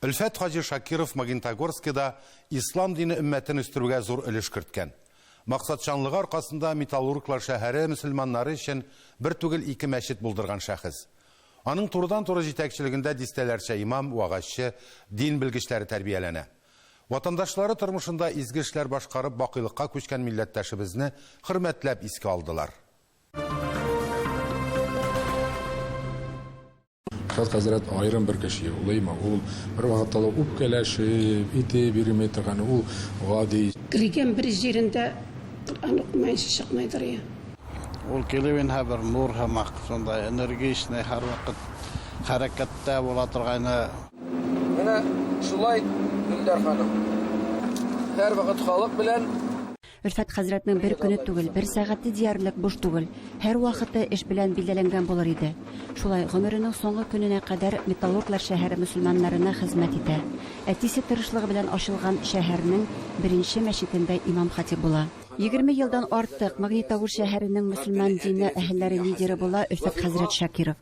Өлфәт Хаҗи Шакиров Магнитогорскида ислам дине өммәтен үстерүгә зур өлеш керткән. Максатчанлыгы аркасында Металлурглар шәһәре мөселманнары өчен бер түгел ике мәчет булдырган шәхес. Аның турыдан-туры җитәкчелегендә дистәләрчә имам, вагазчы, дин белгечләре тәрбияләнә. Ватандашлары тормышында изге эшләр башкарып бакыйлыкка күчкән милләттәшебезне хөрмәтләп искә алдылар. Хәзрәт айрым бер кеше улайма, ул бер вакытта үпкәләшеп, ите биреме торган, ул гади. Килгән бер җирендә Коръан укымайсы чыкмайдыр я. Ул килевен хәбәр нур һәм сонда энергичный һәр вакыт хәрәкәттә була торганы. Менә шулай Гөлдар ханым. Һәр вакыт халык белән Өлфәт хәзрәтнең бер көне түгел, бер сәгате диярлек буш түгел, һәр вакыты эш белән билгеләнгән булыр иде. Шулай гомеренең соңгы көненә кадәр Металлурглар шәһәре мөселманнарына хезмәт итә. Әтисе тырышлыгы белән ачылган шәһәрнең беренче мәчетендә имам хатиб була. 20 елдан артык Магнитогор шәһәренең мөселман дине әһелләре лидеры була Өлфәт хәзрәт Шакиров.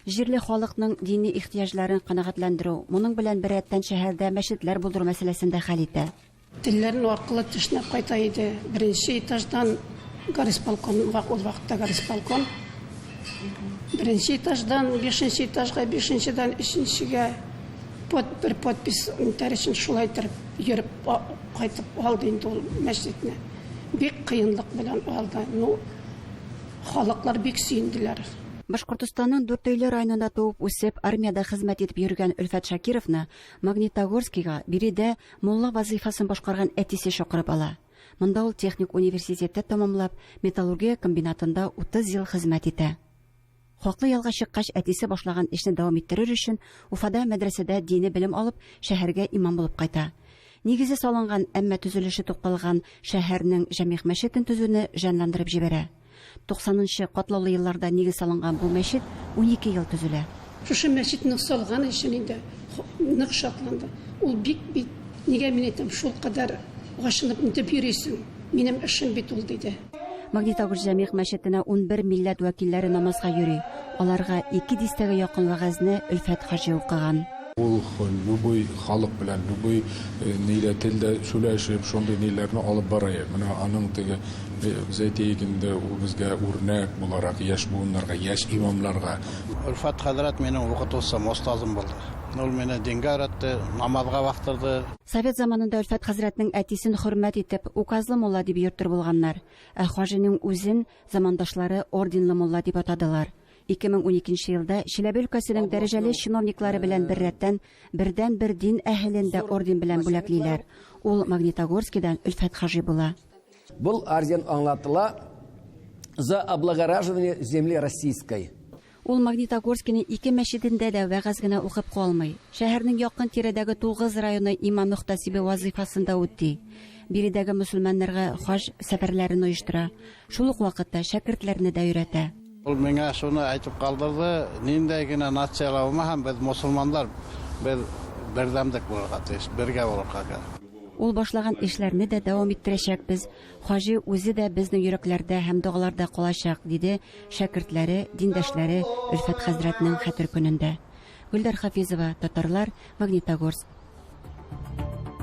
Җирле халыкның дини ихтиҗларын канәгатьләндерү, моның белән беррәттән шәһәрдә мәчетләр булдыру мәсьәләсендә хәл итә. Телләрен аркылы төшнәп кайта иде. Беренче этаждан горисполком, ул вакытта горисполком. Беренче этаждан 5нче этажга, 5нчедән 3нчегә бер подпис интерешен шулай итеп йөреп кайтып алды инде ул мәчетне. Бик кыенлык белән алды. Ну, халыклар бик сөенделәр. Башкортстанның Дүртөйле районында туып үсеп, армияда хезмәт итеп йөргән Өлфәт Шакировны Магнитогорскига биредә мулла вазифасын башкарган әтисе чакырып ала. Монда ул техник университетты тәмамлап, металлургия комбинатында 30 ел хезмәт итә. Хаклы ялга чыккач, әтисе башлаган эшне дәвам иттерер өчен Уфада мәдрәсәдә дини белем алып, шәһәргә имам булып кайта. Нигезе салынган, әмма төзелеше тукталган шәһәрнең җәмигъ мәчетен төзүне җанландырып җибәрә. 90нчы катлаулы елларда нигез салынган бу мәчет 12 ел төзелә. Шушы мәчетне салган өчен инде нык шатланды. Ул бик нигә мин әйтәм, шул кадәр гашынып интеп йөрисең. Минем эшем бит ул диде. Магнитогор җәмигъ мәчетенә 11 милләт вәкилләре намазга йөри. Аларга 2 дистәгә якын вагазны Өлфәт Хаҗи укыган. Ул любой халык белән, любой нилә телдә сөйләшеп, шундый ниләрне алып барая. Менә аның теге зәйтегендә ул безгә үрнәк буларак яшь буыннарга, яшь имамларга. Өлфәт хәзрәт минем укытучым, остазым булды. Ул мине дингә өйрәтте, намазга вакыттырды. Совет заманында Өлфәт хәзрәтнең әтисен хөрмәт итеп, указлы мулла дип йөртер булганнар. Ә Хаҗиның үзен замандашлары орденлы мулла дип атадылар. 2012 елда Чиләбе өлкәсенең дәрәҗәле чиновниклары белән бердән бер дин әһелендә орден белән бүләклиләр. Ул Магнитогорскидан Өлфәт Хаҗи була. Бұл орден аңлатыла за облагораживание земли российской. Ул Магнитогорскиның 2 мәчетендә дә вәгазь генә укып калмый. Шәһәрнең якын тирәдәге 9 районы имам мөхтәсибе вазифасында үти. Биредәге мөселманнарга хаҗ сәфәрләрен оештыра. Шул ук вакытта шәкертләрне дә өйрәтә. Ул миңа шуны әйтеп калдырды, ниндәй генә нациялаума һәм без мусулманлар бердәмлек булырга тиеш, бергә булырга кирәк. Ул башлаган эшләрне дә дәвам иттерәчәкбез. Хаҗи үзе дә безнең йөрәкләрдә һәм дуаларда калачак, диде шәкертләре, диндәшләре Өлфәт хәзрәтнең хәтер көнендә. Гөлдар Хафизова, Татарлар, Магнитогорск.